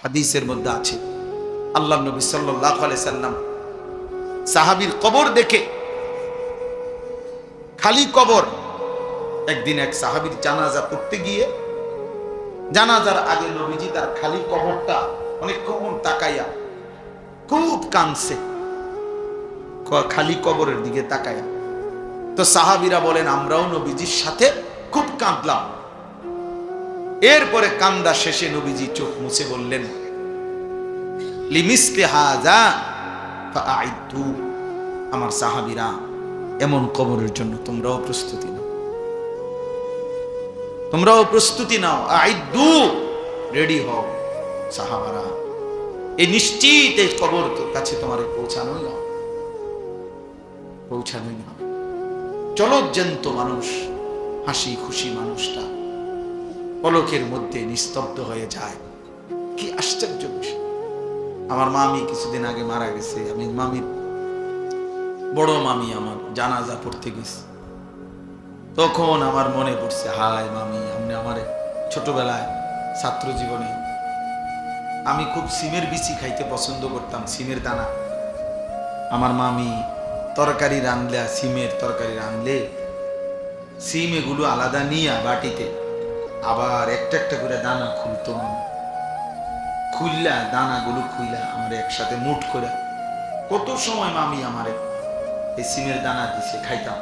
হাদিসের মধ্যে আছে আল্লাহ নবী সাল্লাল্লাহু আলাইহি সাল্লাম সাহাবীর কবর দেখে, খালি কবর, একদিন এক সাহাবীর জানাজা পড়তে গিয়ে জানাজার আগে নবীজি তার খালি কবরটা অনেকক্ষণ তাকাইয়া খুব কাঁদছে, খালি কবরের দিকে তাকাইয়া। তো সাহাবীরা বলেন আমরাও নবীজির সাথে খুব কাঁদলাম। এরপরে কান্দা শেষে নবীজি চোখ মুছে বললেন, লিমিসলি হাযা ফাআইদু, আমার সাহাবীরা এমন কবরের জন্য তোমরাও প্রস্তুতি নাও, তোমরাও প্রস্তুতি নাও, আইদু, রেডি হও সাহাবারা, এই নিশ্চিত এই কবর তোর কাছে তোমার পৌঁছানোই না, পৌঁছানোই না। চলো জ্যান্ত মানুষ, হাসি খুশি মানুষটা পলকের মধ্যে নিস্তব্ধ হয়ে যায়। কি আশ্চর্য বিষয়। আমার মামি কিছুদিন আগে মারা গেছে, আমি মামির বড় মামি আমার জানাজা পড়তে গেছি, তখন আমার মনে পড়ছে, হায় মামি, আপনি আমার ছোটবেলায় ছাত্র জীবনে আমি খুব সিমের বিচি খাইতে পছন্দ করতাম, সিমের দানা। আমার মামি তরকারি রাঁধলে, সিমের তরকারি রাঁধলে সিম এগুলো আলাদা নিয়ে বাটিতে আবার একটা একটা করে দানা খুলতো, খুললা দানাগুলো খুইলা আমার একসাথে মুঠ করে কত সময় মামি আমারে এই সিমের দানা দিছে, খাইতাম।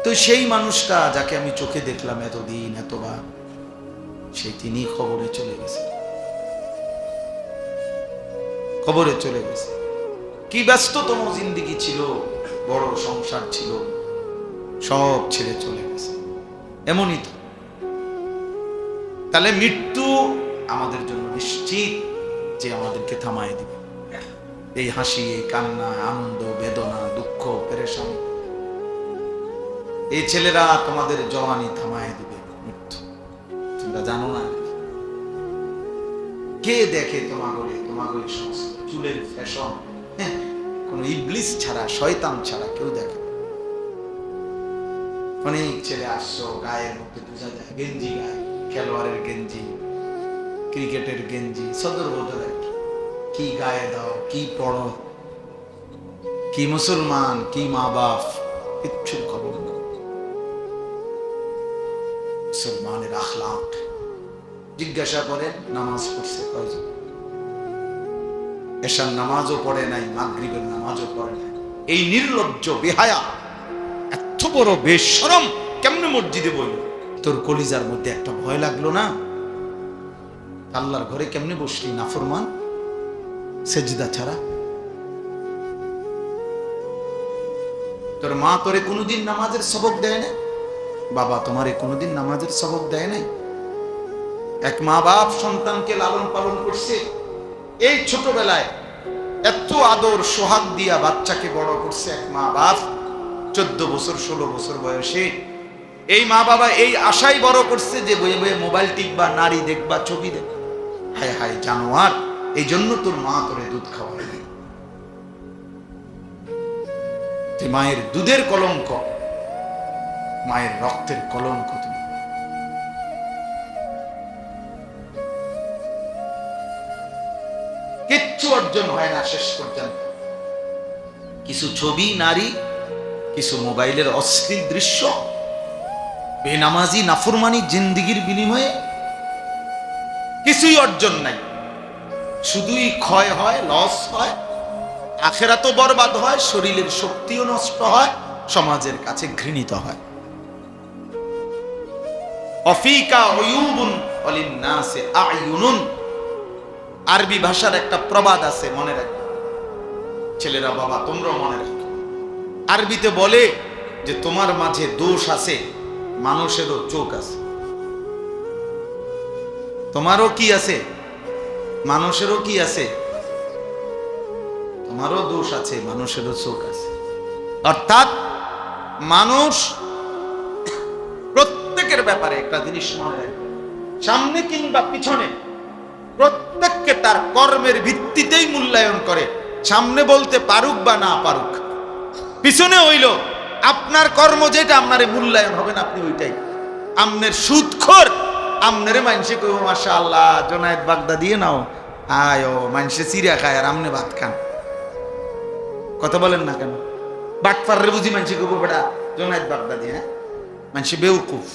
তো সেই মানুষটা যাকে আমি চোখে দেখলাম এতদিন এতবার, সেই তিনি কবরে চলে গেছে, কবরে চলে গেছে। কি ব্যস্ততম জিন্দেগি ছিল, বড় সংসার ছিল, সব ছেড়ে চলে গেছে। এমনই তো, তাহলে মৃত্যু আমাদের জন্য নিশ্চিত যে আমাদেরকে থামায় দিবে। এই হাসি, এই কান্না, আনন্দ, বেদনা, দুঃখ, পেরেশানি, এই ছেলেরা তোমাদের জওয়ানি থামায় দিবে মৃত্যু। তোমরা জানো না কে দেখে তোমাগরে সমস্ত চুলের ফ্যাশন, কোন ইবলিস ছাড়া, শয়তান ছাড়া কেউ দেখে। অনেক ছেলে আসছো, গায়ের মধ্যে বোঝা যায় গেঞ্জি, গায়ে খেলোয়াড়ের গেঞ্জি, ক্রিকেটের গেঞ্জি, সদর বদর, কি গায়ে দাও, কি পড়ো, কি মুসলমান, কি মা বাপ, কিচ্ছু খবর না। মুসলমানের আখলাক জিজ্ঞাসা করেন, নামাজ পড়ছে কয়জন? এশার নামাজও পড়ে নাই, মাগরিবের নামাজও পড়ে নাই। এই নির্লজ্জ বেহায়া, এত বড় বেশরম কেমনে মসজিদে বলল? তোর কলিজার মধ্যে একটা ভয় লাগলো না? আল্লাহর ঘরে কেমনে বসলি নাফরমান, সেজদা ছাড়া? তোর মা তোরে কোনোদিন নামাজের সবক দেয় না? বাবা তোমারে কোনোদিন নামাজের সবক দেয় নাই? এক মা বাপ সন্তানকে লালন পালন করছে, এই ছোটবেলায় এত আদর সোহাগ দিয়া বাচ্চাকে বড় করছে এক মা বাপ, 14 বছর 16 বছর বয়সে। এই মা বাবা এই আশাই বড় করছে যে বয়ে বয়ে মোবাইল টিপবা, নারী দেখবা, ছবি দেখবা। হায় হায় জানোয়ার, এই জন্য তোর মা তোরে দুধ খাওয়ায়। তুই মায়ের দুধের কলঙ্ক, মায়ের রক্তের কলঙ্ক। তুমি কিচ্ছু অর্জন হয় না শেষ পর্যন্ত। কিছু ছবি, নারী, কিছু মোবাইলের অশ্লীল দৃশ্য, বেনামাজি নাফরমানি জিন্দেগির বিনিময়ে কিছুই অর্জন নাই, শুধুই ক্ষয় হয়, লস হয়, আখিরাতও বরবাদ হয়, শরীরের শক্তিও নষ্ট হয়, সমাজের কাছে ঘৃণিত হয়। অফিকা উয়ুবুন ওয়ালিন্নাসি আয়ুনুন, আরবি ভাষার একটা প্রবাদ আছে, মনে রাখবে ছেলেরা, বাবা তোমরাও মনে রাখো। আরবিতে বলে যে তোমার মাঝে দোষ আছে, মানুষেরও চোখ আছে। তোমারও কি আছে? মানুষেরও কি আছে? তোমারও দোষ আছে, মানুষেরও চোখ আছে। অর্থাৎ মানুষ প্রত্যেকের ব্যাপারে একটা জিনিস মনে রাখবে, সামনে কিংবা পিছনে প্রত্যেককে তার কর্মের ভিত্তিতেই মূল্যায়ন করে। সামনে বলতে পারুক বা না পারুক, পিছনে হইল আপনার কর্ম যেটা আপনার মূল্যায়ন হবে না, আপনি ওইটাই। আপনার সুদখোর আমনেরে মানুষে কইব মাশাআল্লাহ জোনায়েদ বাগদা দিয়ে নাও, আয় মানুষে চিড়া খায় আর আমনে ভাত খান। কথা বলেন না কেন? বাটপাররে বুঝি মানুষে কইব বেটা জোনায়েদ বাগদা দিয়ে। হ্যাঁ, মানুষে বেউকুফ।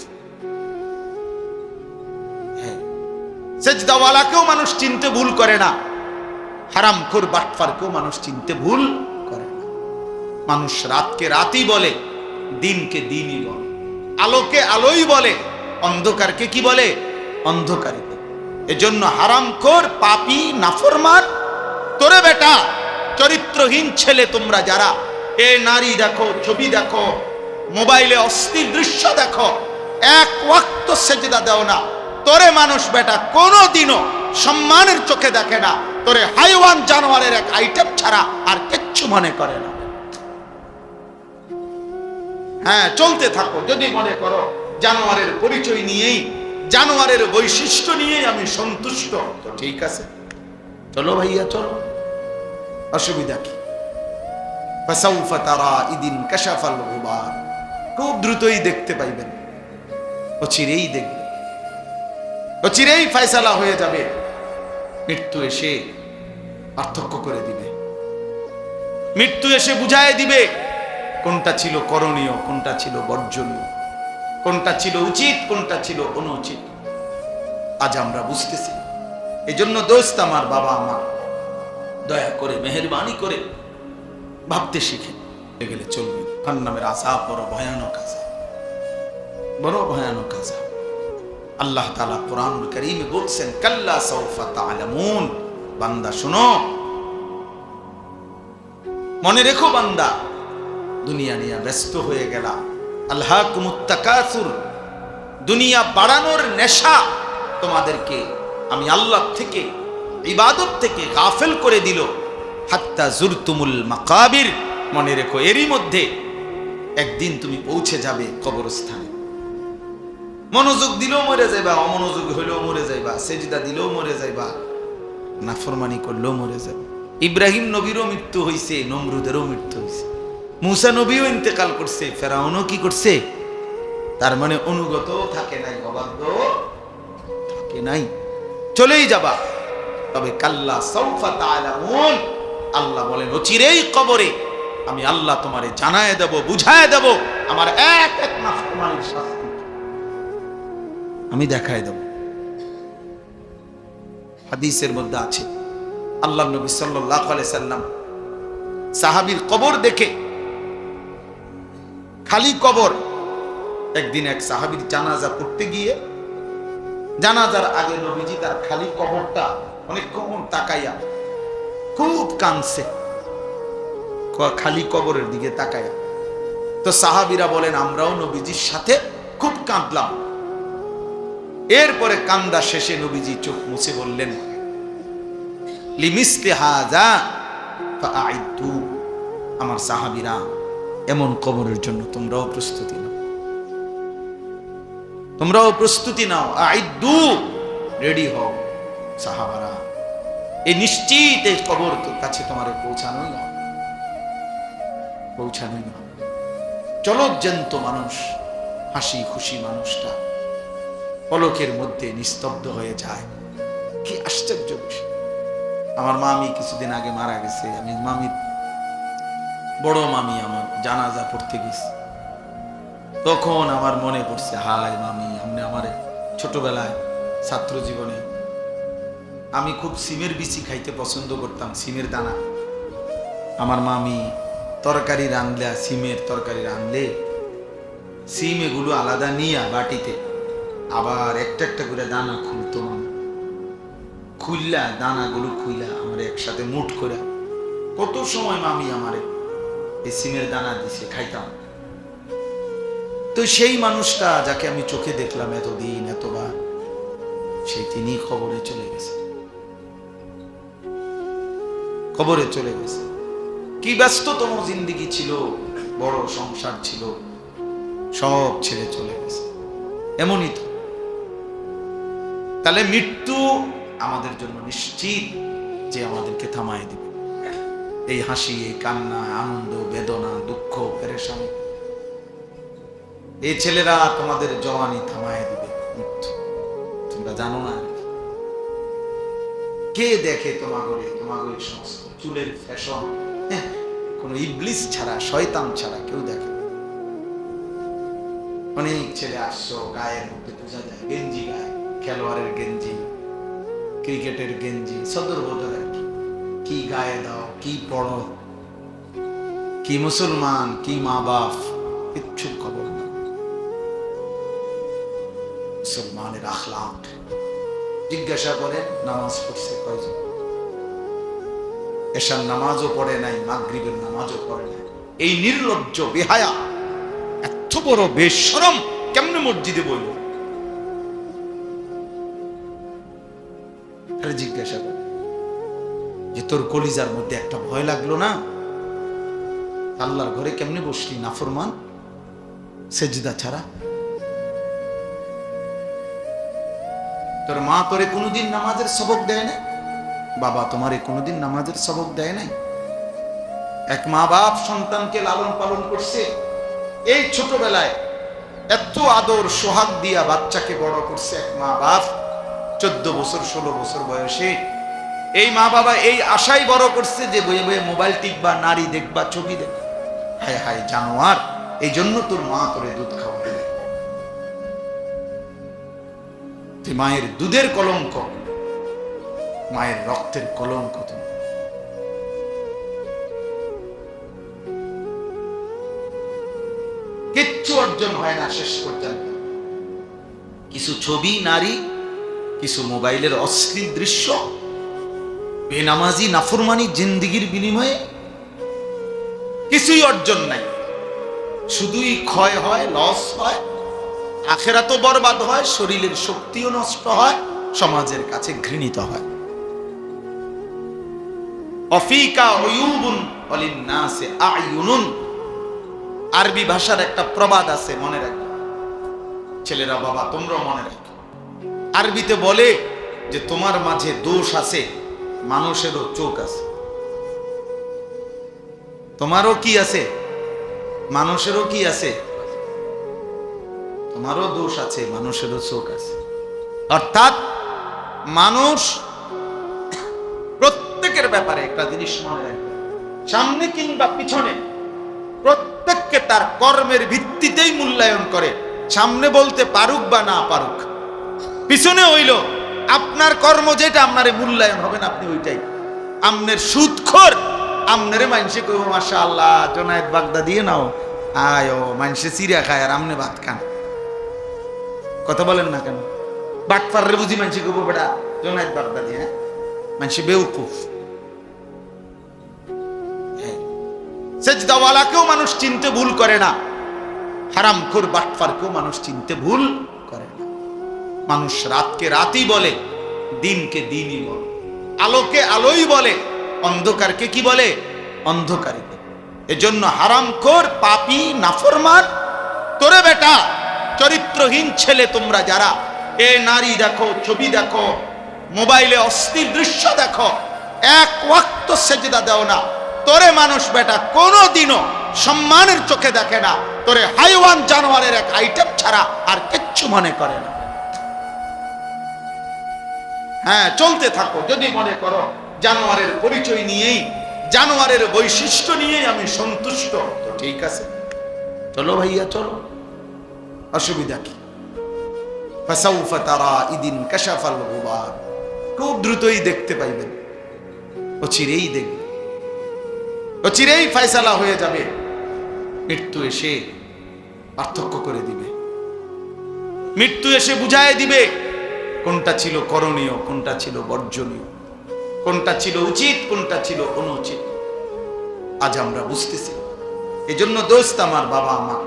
হ্যাঁ, সেজদাওয়ালাকেও মানুষ চিনতে ভুল করে না, হারামখোর বাটপারকেও মানুষ চিনতে ভুল করে না। মানুষ রাতকে রাতই বলে, দিনকে দিনই বলে, আলোকে আলোই বলে, অন্ধকারকে কি বলে? অন্ধকারই বলে। এজন্য হারামখোর, পাপী, নাফরমান, তোরে বেটা চরিত্রহীন ছেলে তোমরা যারা এ নারী দেখো, ছবি দেখো, মোবাইলে অশ্লীল দৃশ্য দেখো, এক ওয়াক্ত সেজদা দাও না, তোরে মানুষ বেটা কোনোদিনও সম্মানের চোখে দেখে না, তোরে হাইওয়ান জানোয়ারের এক আইটেম ছাড়া আর কিচ্ছু মনে করে না। হ্যাঁ, চলতে থাকো, যদি মনে করো জানোয়ারের পরিচয় নিয়েই, জানোয়ারের বৈশিষ্ট্য নিয়েই আমি সন্তুষ্ট, তো ঠিক আছে, চলো ভাইয়া চলো, অসুবিধা কি? ফাসাউফা তারা ইদিন কাশাফাল গুবার, খুব দ্রুতই দেখতে পাইবেন, অচিরেই দেখবেন, অচিরেই ফয়সালা হয়ে যাবে। মৃত্যু এসে পার্থক্য করে দিবে, মৃত্যু এসে বুঝায় দিবে কোনটা ছিল করণীয়, কোনটা ছিল বর্জনীয়, কোনটা ছিল উচিত, কোনটা ছিল অনুচিত। আজ আমরা বুঝতেছি। এই জন্য দোস্ত আমার, বাবা আমার, দয়া করে মেহেরবানি করে ভাবতে শিখে গেলে চলবে। জাহান্নামের আযাব বড় ভয়ানক আযাব, বড় ভয়ানক আযাব। আল্লাহ তাআলা কোরআনুল কারীমে বলছেন, কাল্লা সাউফা তা'লামুন, বান্দা শোনো, মনে রেখো বান্দা, দুনিয়া নিয়ে ব্যস্ত হয়ে গেলা, আলহাকুমুত তাকাসুর, দুনিয়া বাড়ানোর নেশা তোমাদেরকে আমি আল্লাহ থেকে, ইবাদত থেকে গাফেল করে দিল। হাত্তা জুরতুমুল মাকাবির, মনে রেখো এরই মধ্যে একদিন তুমি পৌঁছে যাবে কবরস্থানে। মনোযোগ দিলেও মরে যাইবা, অমনোযোগ হইলেও মরে যাইবা, সেজদা দিলেও মরে যাইবা, নাফরমানি করলেও মরে যাবে। ইব্রাহিম নবীরও মৃত্যু হইছে, নমরুদেরও মৃত্যু হইছে, মুসা নবীও ইন্তেকাল করছে, ফেরাউনও কি করছে? তার মানে অনুগত থাকে নাই, অবাধ্য থাকে নাই, চলেই যাবা। তবে কাল্লা সাউফা তা'লামুন, আল্লাহ বলেন অচিরেই কবরে আমি আল্লাহ তোমারে জানায় দেব, বুঝায় দেব, আমার এক এক নাফরমানির শাস্তি আমি দেখায় দেব। হাদিসের মধ্যে আছে, আল্লাহ নবী সাল্লাল্লাহু আলাইহি সাল্লাম সাহাবীর কবর দেখে, খালি কবর, একদিন এক সাহাবীর জানাজা পড়তে গিয়ে, জানাজার আগে নবীজি তার খালি কবরটা অনেকক্ষণ তাকাইয়া খুব কাঁদছে, খালি কবরের দিকে তাকাইয়া। তো সাহাবীরা বলেন আমরাও নবীজির সাথে খুব কাঁদলাম। এরপরে কান্দা শেষে নবীজি চোখ মুছে বললেন, লিমিসলি হাযা ফাআইদু, আমার সাহাবীরা এমন কবরের জন্য তোমরাও প্রস্তুতি নাও, তোমরাও প্রস্তুতি নাও, আইদু, রেডি হও সাহাবারা, এই নিশ্চিত এই কবর তোর কাছে তোমার পৌঁছানোই না, পৌঁছানোই না। চলো জ্যান্ত মানুষ, হাসি খুশি মানুষটা পলকের মধ্যে নিস্তব্ধ হয়ে যায়। কি আশ্চর্য বিষয়। আমার মামি কিছুদিন আগে মারা গেছে, আমি মামির বড় মামি আমার জানাজা পড়তে গেছি, তখন আমার মনে পড়ছে, হায় মামি, আপনি আমার ছোটবেলায় ছাত্র জীবনে আমি খুব সিমের বিচি খাইতে পছন্দ করতাম, সিমের দানা। আমার মামি তরকারি রাঁধলে, সিমের তরকারি রাঁধলে সিম এগুলো আলাদা নিয়ে বাটিতে আবার একটা একটা করে দানা খুলতো, মামি খুললা দানাগুলো খুইলা আমার একসাথে মুঠ করে, কত সময় মামি আমারে এই সিমের দানা দিছে, খাইতাম। তো সেই মানুষটা যাকে আমি চোখে দেখলাম এতদিন এতবার, সেই তিনি কবরে চলে গেছে, কবরে চলে গেছে। কি ব্যস্ততম জিন্দেগি ছিল, বড় সংসার ছিল, সব ছেড়ে চলে গেছে। এমনই তো। তাহলে মৃত্যু আমাদের জন্য নিশ্চিত যে আমাদেরকে থামায় দিবে। এই হাসি, এই কান্না, আনন্দ, বেদনা, দুঃখ, পেরেশানি, এই ছেলেরা তোমাদের জওয়ানি থামায় দিবে মৃত্যু। তোমরা জানো না? কে দেখে তোমাগরে সমস্ত চুলের ফ্যাশন? কোন ইবলিস ছাড়া, শয়তান ছাড়া কেউ দেখে। অনেক ছেলে আসছো, গায়ের মধ্যে বোঝা যায় গেঞ্জি গায়ে, খেলোয়াড়ের গেঞ্জি, ক্রিকেটের গেঞ্জি, সদর বদলের কি গায়ে দাও, কি পড়ো, কি মুসলমান, কি মা বাপ, কিচ্ছু খবর না। মুসলমানের আখলাক জিজ্ঞাসা করে নামাজ পড়ছে কয়জন? এশার নামাজও পড়ে নাই, মাগরিবের নামাজও পড়ে নাই। এই নির্লজ্জ বেহায়া, এত বড় বেশরম কেমনে মসজিদে বইল? জিজ্ঞাসা করে যে তোর কলিজার মধ্যে একটা ভয় লাগলো না? আল্লাহর ঘরে কেমনে বসলি নাফরমান, সেজদা ছাড়া? তোর মা তোরে কোনোদিন নামাজের সবক দেয় না? বাবা তোমারে কোনোদিন নামাজের সবক দেয় নাই? এক মা বাপ সন্তানকে লালন পালন করছে, এই ছোটবেলায় এত আদর সোহাগ দিয়া বাচ্চাকে বড় করছে এক মা বাপ। 14 বছর 16 বছর বয়সে এই মা বাবা এই আশাই বড় করছে যে বইয়ে বইয়ে মোবাইল টিপবা, নারী দেখবা, ছবি দেখবা। হায় হায় জানোয়ার, এই জন্য তোর মা তোরে দুধ খাওয়াবে। তুই মায়ের দুধের কলঙ্ক, মায়ের রক্তের কলঙ্ক। তুমি কিচ্ছু অর্জন হয় না শেষ পর্যন্ত। কিছু ছবি, নারী, কিছু মোবাইলের অশ্লীল দৃশ্য, বেনামাজি নাফরমানি জিন্দিগির বিনিময়ে কিছুই অর্জন নাই। শুধুই ক্ষয় হয়, লস হয়, আখেরাতও বরবাদ হয়, শরীরের শক্তিও নষ্ট হয়, সমাজের কাছে ঘৃণিত হয়। অফিকা উয়ুবুন ওয়ালিন্নাসি আয়ুনুন, আরবি ভাষার একটা প্রবাদ আছে, মনে রাখো ছেলেরা, বাবা তোমরাও মনে রাখো। আরবিতে বলে যে তোমার মাঝে দোষ আছে, মানুষেরও চোখ আছে। তোমারও কি আছে? মানুষেরও কি আছে? তোমারও দোষ আছে, মানুষেরও চোখ আছে। অর্থাৎ মানুষ প্রত্যেকের ব্যাপারে একটা জিনিস মনে রাখবে, সামনে কিংবা পিছনে প্রত্যেককে তার কর্মের ভিত্তিতেই মূল্যায়ন করে। সামনে বলতে পারুক বা না পারুক, পিছনে হইল আপনার কর্ম যেটা আপনারে মূল্যায়ন হবে না, আপনি ওইটাই। আমনের সুদখোর, আমনেরে মানুষে কইব মাশাআল্লাহ জোনায়েদ বাগদাদি নাও, আয় মানুষে চিড়া খায় আর আমনে ভাত খান। কথা বলেন না কেন? বাটপাররে বুঝি মানুষে কইব বেটা জোনায়েদ বাগদাদি। হ্যাঁ, মানুষে বেউকুফ। সেজদাওয়ালাকেও মানুষ চিনতে ভুল করে না, হারামখোর বাটপারকেও মানুষ চিনতে ভুল করে না। মানুষ রাতকে রাতই বলে, দিনকে দিনই বলে, আলোকে আলোই বলে, অন্ধকারকে কি বলে? অন্ধকারই বলে। এজন্য হারামখোর, পাপী, নাফরমান, তোরে বেটা চরিত্রহীন ছেলে তোমরা যারা এ নারী দেখো, ছবি দেখো, মোবাইলে অস্থির দৃশ্য দেখো, এক ওয়াক্ত সেজদা দাও না, তোরে মানুষ বেটা কোনোদিনও সম্মানের চোখে দেখে না, তোরে হাইওয়ান জানোয়ারের এক আইটেম ছাড়া আর কিচ্ছু মনে করে না। হ্যাঁ, চলতে থাকো, যদি মনে করো জানোয়ারের পরিচয় নিয়েই, জানোয়ারের বৈশিষ্ট্য নিয়েই আমি সন্তুষ্ট, তো ঠিক আছে, চলো ভাইয়া চলো, অসুবিধা কি? ফাসাউফা তারা ইদিন কাশাফাল গুবার, খুব দ্রুতই দেখতে পাইবেন, অচিরেই দেখবে, অচিরেই ফয়সালা হয়ে যাবে। মৃত্যু এসে পার্থক্য করে দিবে, মৃত্যু এসে বুঝায় দিবে কোনটা ছিল করণীয়, কোনটা ছিল বর্জনীয়, কোনটা ছিল উচিত, কোনটা ছিল অনুচিত। আজ আমরা বুঝতেছি। এই জন্য দোস্ত আমার, বাবা আমার,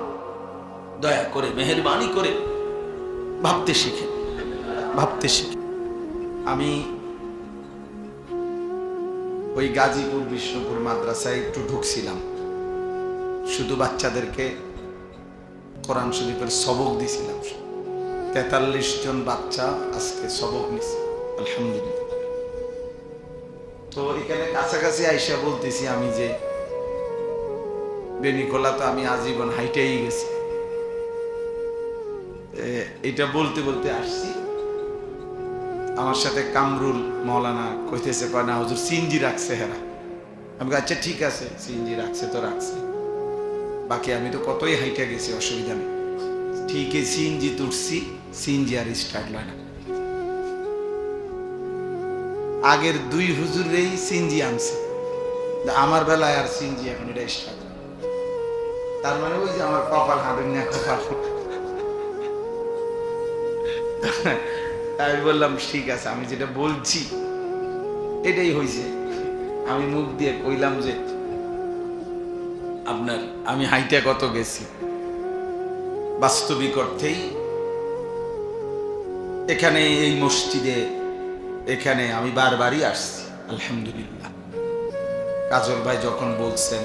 দয়া করে মেহেরবানি করে ভাবতে শিখে, ভাবতে শিখে। আমি ওই গাজীপুর বিষ্ণুপুর মাদ্রাসায় একটু ঢুকছিলাম, শুধু বাচ্চাদেরকে কোরআন শরীফের সবক দিছিলাম। 43 জন বাচ্চা আজকে সবক নিছে, আলহামদুলিল্লাহ। তো এখানে কাছাকাছি আইসা বলতেছি আমি যে বেনিকোলা তো আমি আজীবন হাইটেই গেছি। এটা বলতে বলতে আসছি, আমার সাথে কামরুল মৌলানা কইতেছে, কয় না হুজুর সিএনজি রাখছে হেরা। আমি বলি, আচ্ছা ঠিক আছে, সিএনজি রাখছে তো রাখছে, বাকি আমি তো কতই হাইটা গেছি, অসুবিধা নেই। ঠিকই সিএনজি তুলছি, সিএনজি আর স্টার্ট হয় না। আগের 2 হুজুরেই সিএনজি আনছে, আমার বেলায় আর সিএনজি এখন এটা স্টার্ট। তার মানে ওই যে আমার কপাল হাঁটুন না কপাল। আমি বললাম ঠিক আছে, আমি যেটা বলছি এটাই হয়েছে। আমি মুখ দিয়ে কইলাম যে আপনার আমি হাইটা কত গেছি, বাস্তবিক অর্থেই এখানে এই মসজিদে এখানে আমি বারবারই আসছি আলহামদুলিল্লাহ। কাজল ভাই যখন বলছেন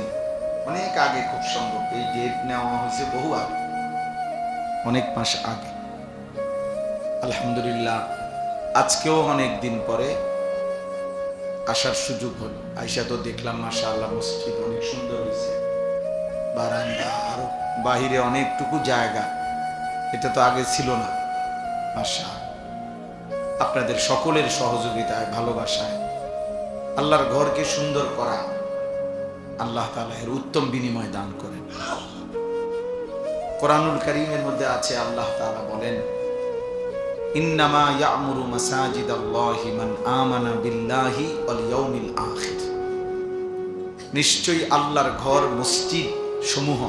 অনেক আগে, খুব সম্ভব এই ডেট নেওয়া হয়েছে বহু আগে, অনেক মাস আগে। আলহামদুলিল্লাহ আজকেও অনেক দিন পরে আসার সুযোগ হলো। আইসা তো দেখলাম মাশাআল্লাহ মসজিদ অনেক সুন্দর হয়েছে, বারান্দা আরো বাহিরে অনেকটুকু জায়গা, এটা তো আগে ছিল না। মাশাআল্লাহ আপনাদের সকলের সহযোগিতায় ভালোবাসায় আল্লাহর ঘরকে সুন্দর করা আল্লাহ তাআলা এর উত্তম বিনিময় দান করেন। কোরআনুল কারীমের মধ্যে আছে আল্লাহ তাআলা বলেন, ইন্নামা ইয়া'মুরু মাসাজিদাল্লাহি মান আমানা বিল্লাহি ওয়াল ইয়াউমিল আখির। নিশ্চয়ই আল্লাহর ঘর মসজিদ সমূহ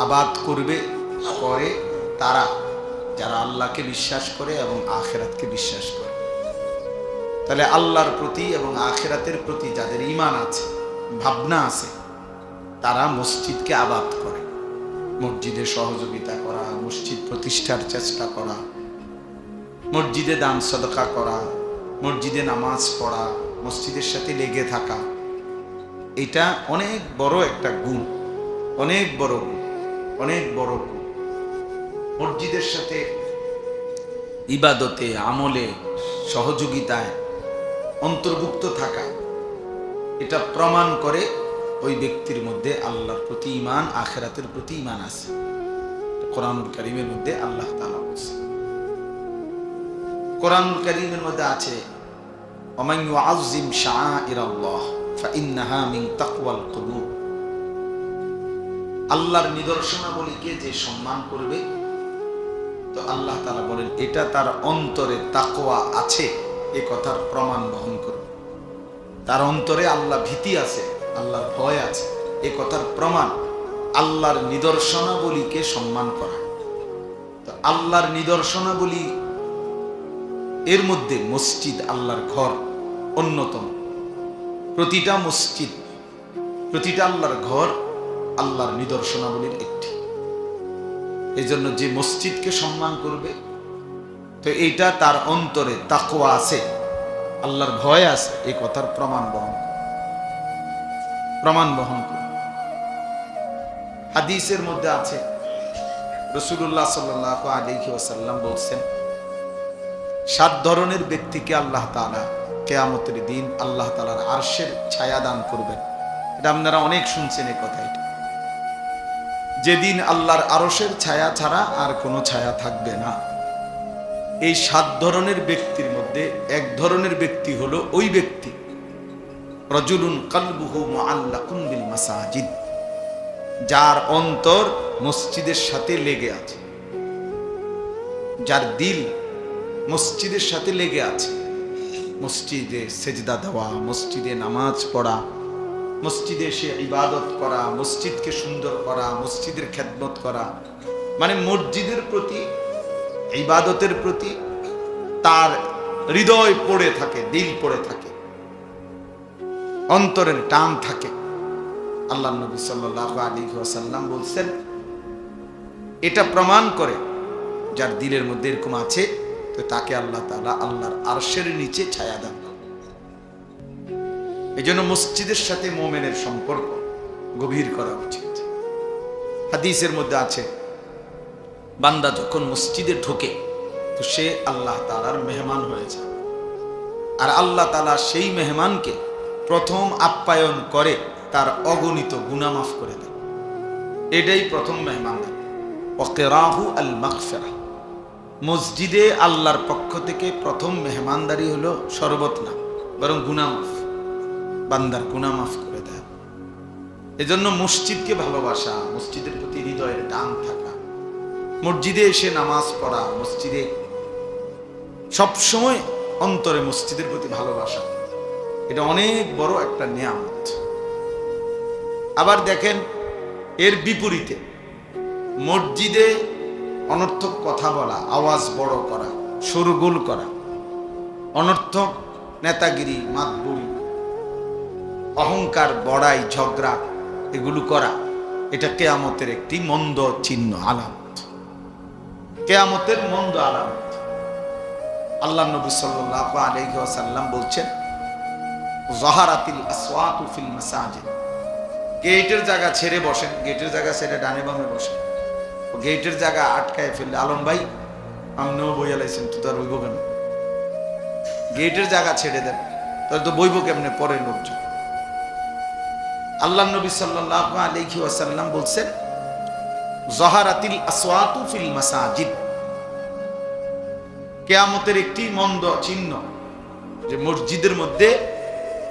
আবাদ করে তারা যারা আল্লাহকে বিশ্বাস করে এবং আখিরাতকে বিশ্বাস করে। তাহলে আল্লাহর প্রতি এবং আখিরাতের প্রতি যাদের ঈমান আছে, ভাবনা আছে, তারা মসজিদকে আবাদ করে। মসজিদে সহযোগিতা করা, মসজিদ প্রতিষ্ঠার চেষ্টা করা, মসজিদে দান সদকা করা, মসজিদে নামাজ পড়া, মসজিদের সাথে লেগে থাকা, এটা অনেক বড় একটা গুণ, অনেক বড় গুণ, অনেক বড় গুণ। মসজিদের সাথে ইবাদতে, আমলে, সহযোগিতায় অন্তর্ভুক্ত থাকা, এটা প্রমাণ করে ওই ব্যক্তির মধ্যে আল্লাহর প্রতি ঈমান, আখিরাতের প্রতি ঈমান আছে। কোরআনুল কারীমের মধ্যে আল্লাহ তাআলা বলেছেন। কোরআনুল কারীমের মধ্যে আছে, ওমান ইউআযযিম শাআইরাল্লাহ ফাইন্নাহা মিন তাকওয়াল কুলুব। আল্লাহর নিদর্শনাবলীকে যে সম্মান করবে, তো আল্লাহ তাআলা বলেন এটা তার অন্তরে তাকওয়া আছে, এই কথার প্রমাণ বহন করবে। তার অন্তরে আল্লাহ ভীতি আছে, আল্লাহর ভয় আছে, এই কথার প্রমাণ আল্লাহর নিদর্শনাবলীকে সম্মান করা। তো আল্লাহর নিদর্শনাবলী এর মধ্যে মসজিদ, আল্লাহর ঘর অন্যতম। প্রতিটা মসজিদ, প্রতিটা আল্লাহর ঘর আল্লাহর নিদর্শনাবলীর একটি। এই জন্য যে মসজিদকে সম্মান করবে, তো এইটা তার অন্তরে তাকওয়া আছে, আল্লাহর ভয় আছে, এই কথার প্রমাণ বহন করে। হাদিসের মধ্যে আছে রাসূলুল্লাহ সাল্লাল্লাহু আলাইহি ওয়াসাল্লাম বলছেন, 7 ধরনের ব্যক্তিকে আল্লাহ তাআলা কিয়ামতের দিন আল্লাহ তাআলার আরশের ছায়া দান করবেন। এটা আপনারা অনেক শুনছেন এই কথা। এটা যেদিন আল্লাহর আরশের ছায়া ছাড়া আর কোনো ছায়া থাকবে না। এই 7 ধরনের ব্যক্তির মধ্যে এক ধরনের ব্যক্তি হলো ওই ব্যক্তি, রাজুলুন কলবুহু মুআল্লাকুন বিল মাসাজিদ, যার অন্তর মসজিদের সাথে লেগে আছে, যার দিল মসজিদের সাথে লেগে আছে। মসজিদে সেজদা দেওয়া, মসজিদে নামাজ পড়া, মসজিদে এসে ইবাদত করা, মসজিদকে সুন্দর করা, মসজিদের খেদমত করা, মানে মসজিদের প্রতি, ইবাদতের প্রতি তার হৃদয় পড়ে থাকে, দিল পড়ে থাকে, অন্তরের টান থাকে। আল্লাহ নবী সাল্লাল্লাহু আলাইহি ওয়াসাল্লাম বলছেন, এটা প্রমাণ করে যার দিলের মধ্যে এরকম আছে, তো তাকে আল্লাহ তাআলা আল্লাহর আরশের নিচে ছায়া দান করবে। এই জন্য মসজিদের সাথে মুমিনের সম্পর্ক গভীর করা উচিত। হাদিসের মধ্যে আছে, বান্দা যখন মসজিদে ঢোকে তো সে আল্লাহ তাআলার মেহমান হয়ে যায়, আর আল্লাহ তাআলা সেই মেহমানকে প্রথম আপ্যায়ন করে তার অগণিত গুনাহ মাফ করে দেয়। এটাই প্রথম মেহমানদারি। ওয়াকিরাহু আল মাগফিরাহ, মসজিদে আল্লাহর পক্ষ থেকে প্রথম মেহমানদারি হলো শরবত না, বরং গুনাহ মাফ, বান্দার গুনাহ মাফ করে দেয়। এজন্য মসজিদকে ভালোবাসা, মসজিদের প্রতি হৃদয়ের টান থাকা, মসজিদে এসে নামাজ পড়া, মসজিদে সবসময় অন্তরে মসজিদের প্রতি ভালোবাসা, এটা অনেক বড় একটা নিয়ামত। আবার দেখেন এর বিপরীতে মসজিদে অনর্থক কথা বলা, আওয়াজ বড় করা, শোরগোল করা, অনর্থক নেতাগিরি, মাতবুরি, অহংকার, বড়াই, ঝগড়া এগুলো করা, এটা কেয়ামতের একটি মন্দ চিহ্ন, আলামত, কেয়ামতের মন্দ আলামত। আল্লাহ নবী সাল্লাল্লাহু আলাইহি ওয়াসাল্লাম বলছেন, যাহারাতিল আসওয়াতু ফিল মাসাজিদ, গেটের জায়গা ছেড়ে বসেন, গেটের জায়গা ছেড়ে ডানে বামে বসেন, গেটের জায়গা আটকায় ফেললে, আলম ভাই আমনেও বইয়া লাইছেন তো তার বইব কেন, গেটের জায়গা ছেড়ে দেন, তাহলে তো বইব কেমনে পরে লোকজন। আল্লাহ নবী সাল্লাল্লাহু আলাইহি ওয়াসাল্লাম বলছেন, যাহারাতিল আসওয়াতু ফিল মাসাজিদ, কিয়ামতের একটি মন্দ চিহ্ন যে মসজিদের মধ্যে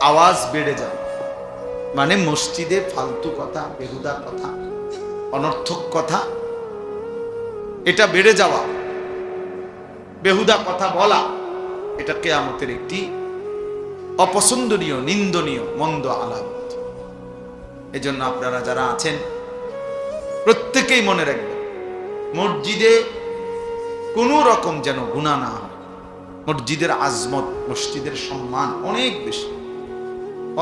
আওয়াজ বেড়ে যাবে, মানে মসজিদে ফালতু কথা, বেহুদা কথা, অনর্থক কথা, এটা বেড়ে যাওয়া, বেহুদা কথা বলা, এটা কিয়ামতের একটি অপছন্দনীয়, নিন্দনীয়, মন্দ আলামত। এজন্য আপনারা যারা আছেন প্রত্যেকেই মনে রাখবেন, মসজিদে কোনো রকম যেন গুনাহ না হয়। মসজিদের আজমত, মসজিদের সম্মান অনেক বেশি,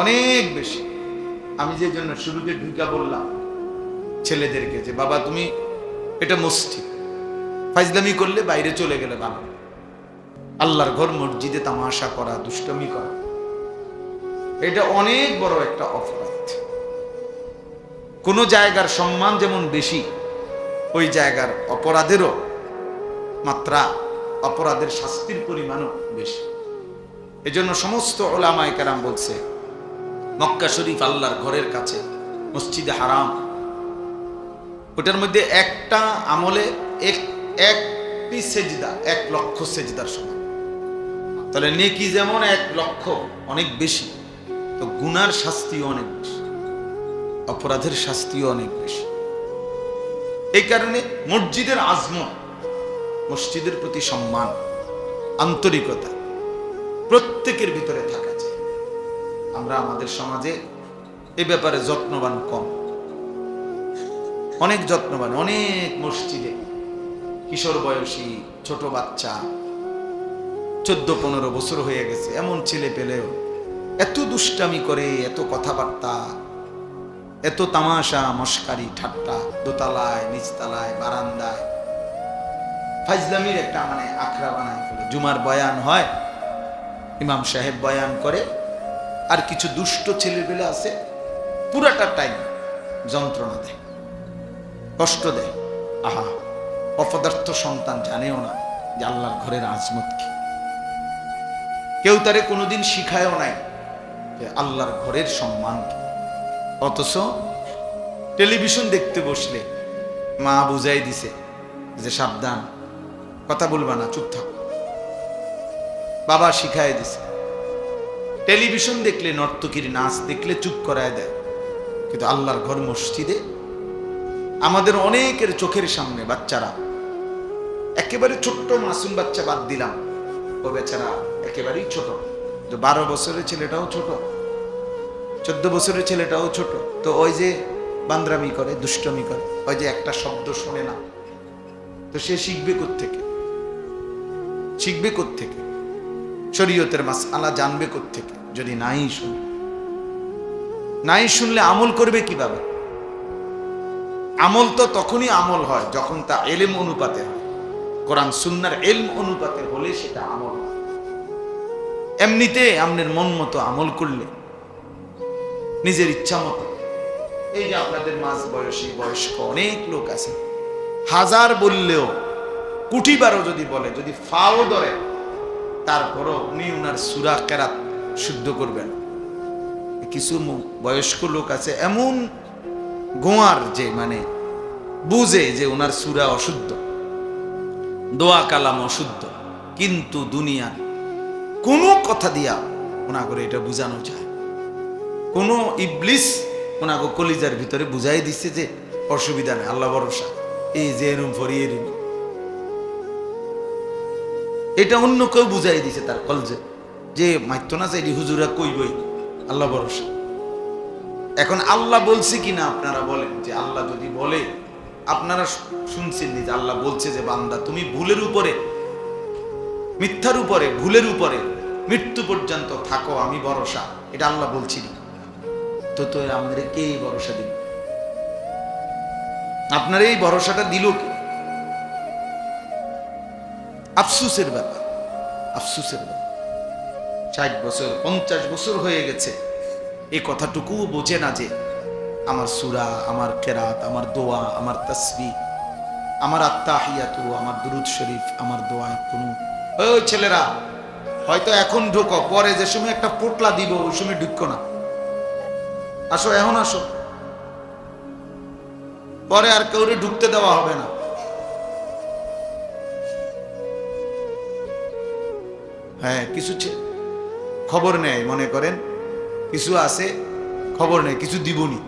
অনেক বেশি। আমি যে জন্য শুরুতে ঢুকা বললাম ছেলেদেরকে যে বাবা তুমি এটা মসজিদ, ফাজলামি করলে বাইরে চলে গেলে ভালো, আল্লাহর ঘর মসজিদে তামাশা করা, দুষ্টমি করা, এটা অনেক বড় একটা অপরাধ। কোন জায়গার সম্মান যেমন বেশি, ওই জায়গার অপরাধেরও মাত্রা, অপরাধের শাস্তির পরিমাণও বেশি। এজন্য সমস্ত উলামায়ে কেরাম বলছে, মক্কা শরীফ আল্লাহর ঘরের কাছে, মসজিদে হারাম, ওটার মধ্যে একটা আমলে একটি সেজদা 1,00,000 সেজদার সমান। তাহলে নেকি যেমন 1,00,000 অনেক বেশি, তো গুনার শাস্তিও অনেক বেশি, অপরাধের শাস্তিও অনেক বেশি। এই কারণে মসজিদের আজমত, মসজিদের প্রতি সম্মান, আন্তরিকতা প্রত্যেকের ভিতরে থাকা যায়। আমরা আমাদের সমাজে এ ব্যাপারে যত্নবান কম, অনেক যত্নবান। অনেক মসজিদে কিশোর বয়সী ছোট বাচ্চা, 14-15 বছর হয়ে গেছে, এমন ছেলে পেলেও এত দুষ্টামি করে, এত কথাবার্তা, এত তামাশা, মস্কারি, ঠাট্টা, দোতলায়, নিচতলায়, বারান্দায় ফাজলামির একটা মানে আখড়া বানায় ফেলে। জুমার বয়ান হয়, ইমাম সাহেব বয়ান করে, আর কিছু দুষ্ট ছেলেপেলে আছে, পুরাটা টাইম যন্ত্রণা দেয়, কষ্ট দেয়। আহা, অপদার্থ সন্তান জানেও না যে আল্লাহর ঘরের আজমত কি, কেউ তারে কোনোদিন শিখায়ও নাই যে আল্লাহর ঘরের সম্মান কি। অথচ টেলিভিশন দেখতে বসলে মা বুঝাই দিছে যে সাবধান, কথা বলবা না, চুপ থাকো, বাবা শিখায় দিছে। টেলিভিশন দেখলে, নর্তকীর নাচ দেখলে চুপ করায় দেয়, কিন্তু আল্লাহর ঘর মসজিদে আমাদের অনেকের চোখের সামনে বাচ্চারা, একেবারে ছোট্ট মাসুম বাচ্চা বাদ দিলাম, ও বেচারা একেবারেই ছোট, 12 বছরের ছেলেটাও ছোট, 14 বছরের ছেলেটাও ছোট, তো ওই যে বান্দরামি করে, দুষ্টমি করে, ওই যে একটা শব্দ শোনে না, তো সে শিখবে কোত্থেকে? শিখবে কোত্থেকে? শরীয়তের মাসআলা জানবে কোত্থেকে যদি নাই শুনে? নাই শুনলে আমল করবে কিভাবে? আমল তো তখনই আমল হয় যখন তা ইলম অনুপাতে হয়, কোরআন সুন্নাহর ইলম অনুপাতে হলে সেটা আমল হয়। এমনিতে আপনার মন মতো আমল করলে, নিজের ইচ্ছা মতো, এই যে আপনাদের মাঝ বয়সী বয়স্ক অনেক লোক আছে, 1000 বললেও, কুটিবারও যদি বলে, যদি ফাও ধরে, তারপরও উনি উনার সূরা কেরাত শুদ্ধ করবেন। কিছু বয়স্ক লোক আছে এমন গোয়ার, যে মানে বুঝে যে উনার সূরা অশুদ্ধ, দোয়া কালাম অশুদ্ধ, কিন্তু দুনিয়ার কোনো কথা দিয়া ওনা করে এটা বুঝানো যায়। কোন ইবলিস ওনাকে কলিজার ভিতরে বুঝাই দিচ্ছে যে অসুবিধা নেই, আল্লাহ ভরসা, এই যে এরম ফরি এরম, এটা অন্য কেউ বুঝাই দিছে তার কলজে যে মাইত্য না চাইলি হুজুরা কইবই আল্লাহ ভরসা। এখন আল্লাহ বলছে কিনা আপনারা বলেন, যে আল্লাহ যদি বলে, আপনারা শুনছেন যে আল্লাহ বলছে যে বান্দা তুমি ভুলের উপরে, মিথ্যার উপরে, ভুলের উপরে মৃত্যু পর্যন্ত থাকো, আমি ভরসা, এটা আল্লাহ বলছিনি তো তো আমাদের কে এই ভরসা দিল? আপনার এই ভরসাটা দিল কে? আফসুসের ব্যাপার, আফসুসের ব্যাপার। 60 বছর 50 বছর হয়ে গেছে, এই কথাটুকু বোঝে না যে আমার সূরা, আমার কেরাত, আমার দোয়া, আমার তাসবিহ, আমার আত্তাহিয়াতু, আমার দুরূদ শরীফ, আমার দোয়া কোনো, ওই ছেলেরা হয়তো এখন ঢুকো, পরে যে সময় একটা পোটলা দিব ওই সময় ঢুকো না, আসো এখন আসো, পরে আর কাউরে ঢুকতে দেওয়া হবে না। হ্যাঁ, কিছু খবর নেয়, মনে করেন কিছু আছে খবর নেই, কিছু দিবনি,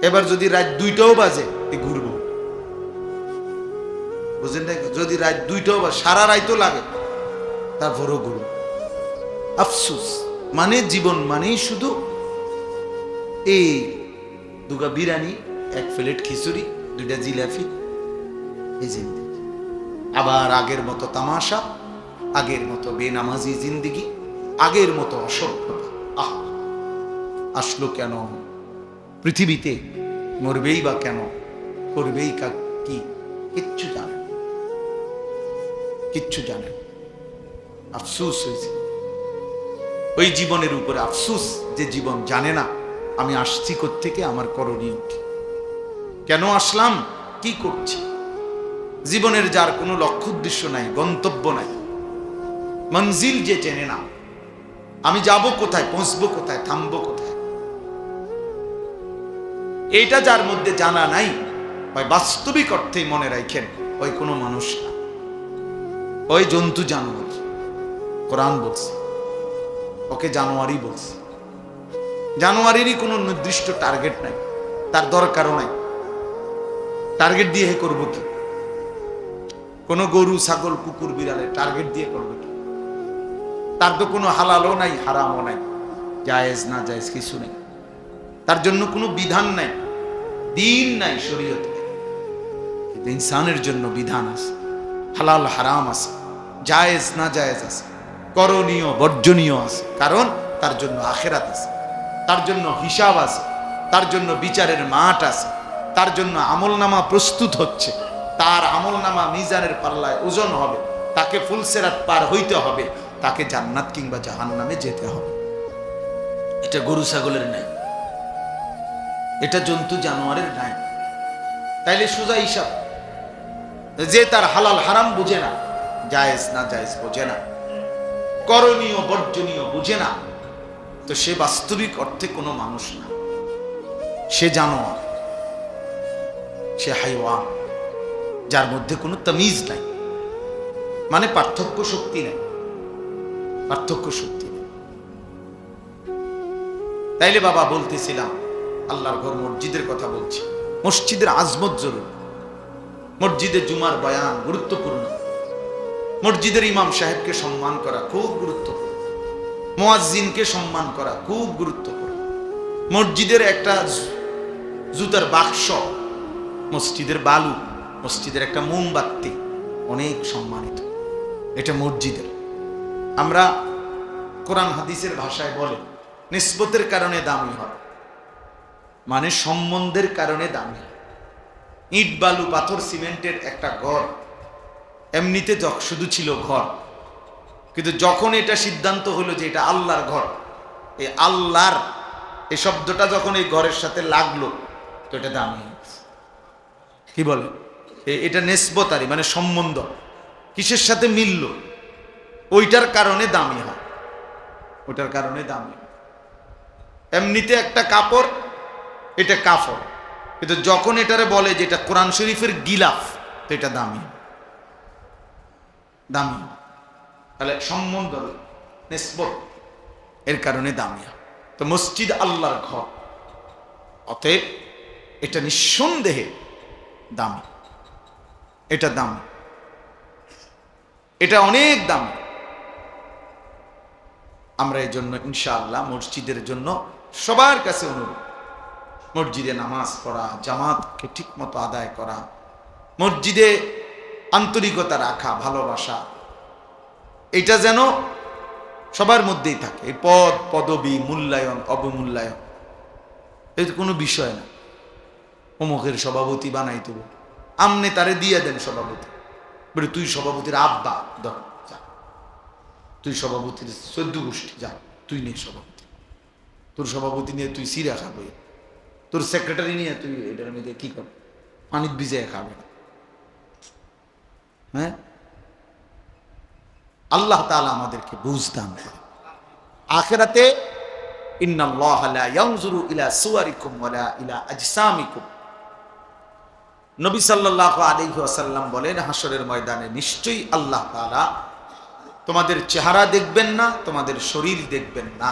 এবার যদি রাত 2টাও বাজে ঘুরবো, বুঝলেন না? যদি রাত 2টাও বাজে, সারা রাতও লাগে, তারপরও ঘুরবো। আফসুস মানে জীবন মানেই শুধু এই দুগা বিরিয়ানি, 1 প্লেট খিচুড়ি, 2টা জিলাপি, এই জিন্দেগি। আবার আগের মতো তামাশা, আগের মতো বেনামাজি জিন্দেগি, আগের মতো অসভ্যতা। আহ, আসলো কেন পৃথিবীতে, মরবেই বা কেন, করবেই কি, কিচ্ছু জানে, কিচ্ছু জানে। আফসুস হয়েছে ওই জীবনের উপরে, আফসুস যে জীবন জানে না আমি আসছি কোত্থেকে, আমার করণীয় কি, কেন আসলাম, কি করছি। জীবনের যার কোনো লক্ষ্য উদ্দেশ্য নাই, গন্তব্য নাই, মঞ্জিল যে চেনে না, আমি যাব কোথায়, পৌঁছবো কোথায়, থামবো কোথায়, এইটা যার মধ্যে জানা নাই, ওই বাস্তবিক অর্থেই মনে রাখেন ওই কোনো মানুষ না, ওই জন্তু জানোয়ার। কোরআন বলছে ওকে জানোয়ারই বলছে। জানোয়ারেরই কোনো নির্দিষ্ট টার্গেট নাই, তার দরকারও নাই, টার্গেট দিয়ে করব কি? কোন গরু, ছাগল, কুকুর, বিড়ালের টার্গেট দিয়ে করবে কি? তার তো কোনো হালালও নাই, হারামও নাই, জায়েজ না জায়েজ কিছু নেই, তার জন্য কোনো বিধান নাই, দিন নাই শরীয়তে। কিন্তু ইনসানের জন্য বিধান আছে, হালাল হারাম আছে, জায়েজ না জায়েজ আছে, করণীয় বর্জনীয় আছে, কারণ তার জন্য আখিরাত আছে, তার জন্য হিসাব আছে, তার জন্য বিচারের মাঠ আছে, তার জন্য আমলনামা প্রস্তুত হচ্ছে, তার আমলনামা মিজানের পাল্লায় ওজন হবে, তাকে ফুলসেরাত পার হইতে হবে, তাকে জান্নাত কিংবা জাহান্নামে যেতে হবে। এটা গরু ছাগলের নাই, এটা জন্তু জানোয়ারের নাই। তাইলে সোজা হিসাব, যে তার হালাল হারাম বুঝে না, জায়েজ না জায়েজ বোঝে না, করণীয় বর্জনীয় বুঝে না, তো সে বাস্তবিক অর্থে কোনো মানুষ না, সে জানোয়ার, সে হাইওয়ান, যার মধ্যে কোনো তামিজ নাই, মানে পার্থক্য শক্তি নাই, পার্থক্য শক্তি নেই। তাইলে বাবা বলতেছিলাম আল্লাহর ঘর মসজিদের কথা বলছি, মসজিদের আজমত জরুরি, মসজিদে জুমার বয়ান গুরুত্বপূর্ণ, মসজিদের ইমাম সাহেবকে সম্মান করা খুব গুরুত্বপূর্ণ, মুয়াজ্জিনকে সম্মান করা খুব গুরুত্বপূর্ণ, মসজিদের একটা জুতার বাক্স, মসজিদের বালু, মসজিদের একটা মোমবাতি অনেক সম্মানিত, এটা মসজিদের। আমরা কোরআন হাদিসের ভাষায় বলে নিসবতের কারণে দামি হয়, মানে সম্বন্ধের কারণে দামি। ইট বালু পাথর সিমেন্টের একটা ঘর এমনিতে শুধু ছিল ঘর, কিন্তু যখন এটা সিদ্ধান্ত হলো যে এটা আল্লাহর ঘর, এই আল্লাহর এই শব্দটা যখন এই ঘরের সাথে লাগলো তো এটা দামি। কি বলে এটা নিসবতারি, মানে সম্বন্ধ, কিসের সাথে মিলল, ওইটার কারণে দামি হয়, ওইটার কারণে দামি। এমনিতে একটা কাপড়, এটা কাপড়, কিন্তু যখন এটারে বলে যে এটা কোরআন শরীফের গিলাফ তো এটা দামি। দামি, তাহলে সম্বন্ধ নিসবত এর কারণে দামিয়া। তো মসজিদ আল্লাহর ঘর, অতএব এটা নিঃসন্দেহে দামি, এটা দামি, এটা অনেক দামি। আমরা এই জন্য ইনশাআল্লাহ মসজিদের জন্য সবার কাছে অনুরোধ, মসজিদে নামাজ পড়া, জামাতকে ঠিক মতো আদায় করা, মসজিদে আন্তরিকতা রাখা, ভালোবাসা, এটা যেন সবার মধ্যেই থাকে। এই পদ পদবী, মূল্যায়ন অবমূল্যায়ন এটা কোনো বিষয় না। অমুকের সভাপতি বানাই দেবো, আমনে তারে দিয়ে দেন সভাপতি, বলে তুই সভাপতির আব্বা ধর, যা তুই সভাপতির 14 গোষ্ঠী, যা তুই নিয়ে সভাপতি, তোর সভাপতি নিয়ে তুই সিরা খাবে, তোর সেক্রেটারি নিয়ে তুই এটার মধ্যে কি কর, পানির ভিজায় খাবে না। হ্যাঁ, আল্লাহ তাআলা আমাদেরকে বুঝ দান করে। আখিরাতে ইন্নাল্লাহ লা ইয়ানজুরু ইলা সুওয়ারিকুম ওয়ালা ইলা আজসামিকুম, নবী সাল্লাল্লাহু আলাইহি ওয়াসাল্লাম বলেন, হাসরের ময়দানে নিশ্চয়ই আল্লাহ তাআলা তোমাদের চেহারা দেখবেন না, তোমাদের শরীর দেখবেন না,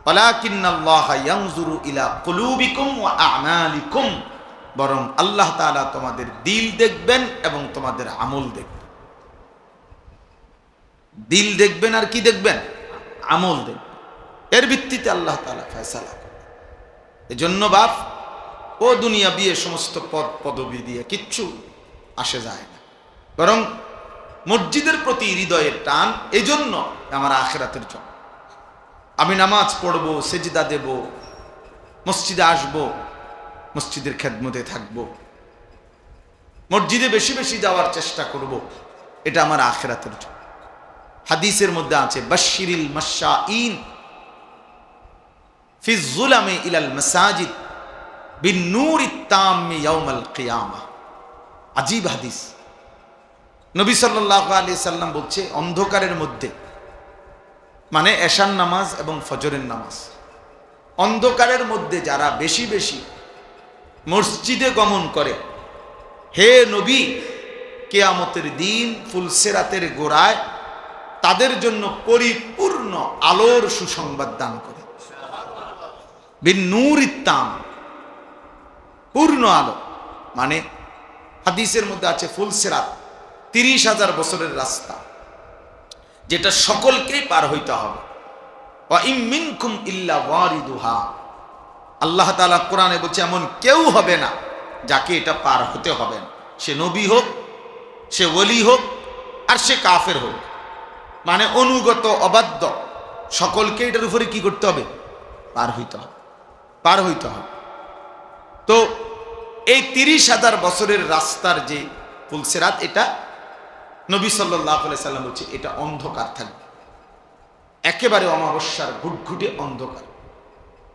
ওয়ালাকিন্নাল্লাহা ইয়ানজুরু ইলা কুলুবিকুম ওয়া আমালিকুম, বরং আল্লাহ তাআলা তোমাদের দিল দেখবেন এবং তোমাদের আমল দেখবেন। দিল দেখবেন আর কি দেখবেন? আমল দেখবেন। এর ভিত্তিতে আল্লাহ তাআলা ফয়সালা করেন। এজন্য বাপ ও দুনিয়া বিয়ে সমস্ত পদ পদবি দিয়ে কিচ্ছু আসে যায় না, বরং মসজিদের প্রতি হৃদয়ের টান। এজন্য আমার আখিরাতের জন্য আমি নামাজ পড়বো, সেজদা দেব, মসজিদে আসবো, মসজিদের খেদমতে থাকবো, মসজিদে বেশি বেশি যাওয়ার চেষ্টা করব, এটা আমার আখিরাতের জন্য। হাদিসের মধ্যে আছে, বাশশিরিল মাশাঈন ফি যুলামি ইলাল মাসাজিদ বিন-নূরিত তাম্মি ইয়াউমাল কিয়ামাহ। আজীব হাদিস। নবী সাল্লাল্লাহু আলাইহি সাল্লাম বলছে, অন্ধকারের মধ্যে, মানে এশার নামাজ এবং ফজরের নামাজ, অন্ধকারের মধ্যে যারা বেশি বেশি মসজিদে গমন করে, হে নবী, কিয়ামতের দিন ফুলসিরাতের গোড়ায় তাদের জন্য পরিপূর্ণ আলোর সুসংবাদ দান করে। বিন-নূরিত তাম, পূর্ণ আলো। মানে হাদিসের মধ্যে আছে, ফুলসিরাত 30,000 বছরের রাস্তা, যেটা সকলকেই পার হইতে হবে। ওয়া ইম মিনকুম ইল্লা ওয়ারিদুহা, আল্লাহ তাআলা কোরআনে বলছে, এমন কেউ হবে না যাকে এটা পার হতে হবে না। সে নবী হোক, সে ওলি হোক, আর সে কাফের হোক, মানে অনুগত অবাধ্য, সকলকে এটার উপরে কি করতে হবে? পার হইতে হবে, পার হইতে হবে। তো এই 30,000 বছরের রাস্তার যে ফুলসিরাত, এটা নবী সাল্লাল্লাহু আলাইহি সাল্লাম বলছে, এটা অন্ধকার থাকবে, একেবারে অমাবস্যার ঘুটঘুটে অন্ধকার।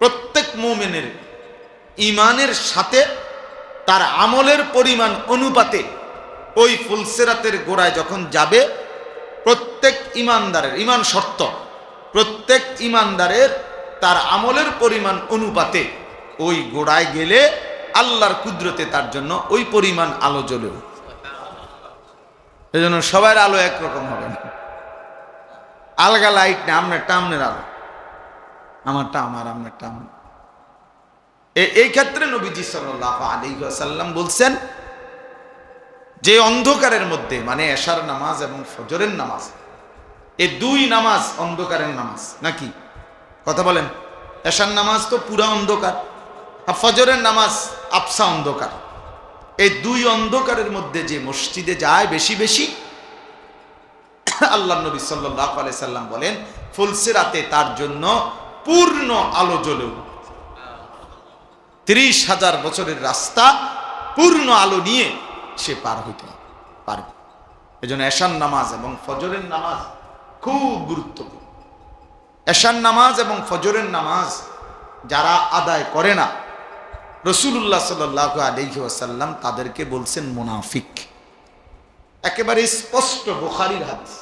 প্রত্যেক মুমিনের ঈমানের সাথে তার আমলের পরিমাণ অনুপাতে ওই ফুলসিরাতের গোড়ায় যখন যাবে, প্রত্যেক ঈমানদারের, ঈমান শর্ত, প্রত্যেক ঈমানদারের তার আমলের পরিমাণ অনুপাতে ওই গোড়ায় গেলে আল্লাহর কুদরতে তার জন্য ওই পরিমাণ আলো জ্বলে। এই জন্য সবার আলো একরকম হবে না, আলগা লাইট না, আপনারটা আপনার আলো, আমারটা আমার, আপনারটা আমার। এই ক্ষেত্রে নবীজি সাল্লাল্লাহু আলাইহি ওয়াসাল্লাম বলছেন, যে অন্ধকারের মধ্যে, মানে এশার নামাজ এবং ফজরের নামাজ, এই দুই নামাজ অন্ধকারের নামাজ নাকি? কথা বলেন। এশার নামাজ তো পুরা অন্ধকার, আর ফজরের নামাজ আবসা অন্ধকার। এই দুই অন্ধকারের মধ্যে যে মসজিদে যায় বেশি বেশি, আল্লাহ নবী সাল্লাল্লাহু আলাইহি সাল্লাম বলেন, ফুলসিরাতে তার জন্য পূর্ণ আলো জ্বলে। 30,000 বছরের রাস্তা পূর্ণ আলো নিয়ে সে পার হইতে পারবে। এই জন্য এশার নামাজ এবং ফজরের নামাজ খুব গুরুত্বপূর্ণ। এশার নামাজ এবং ফজরের নামাজ যারা আদায় করে না, রাসূলুল্লাহ সাল্লাল্লাহু আলাইহি ওয়াসাল্লাম তাদেরকে বলছেন মুনাফিক। একেবারে স্পষ্ট বুখারীর হাদিস।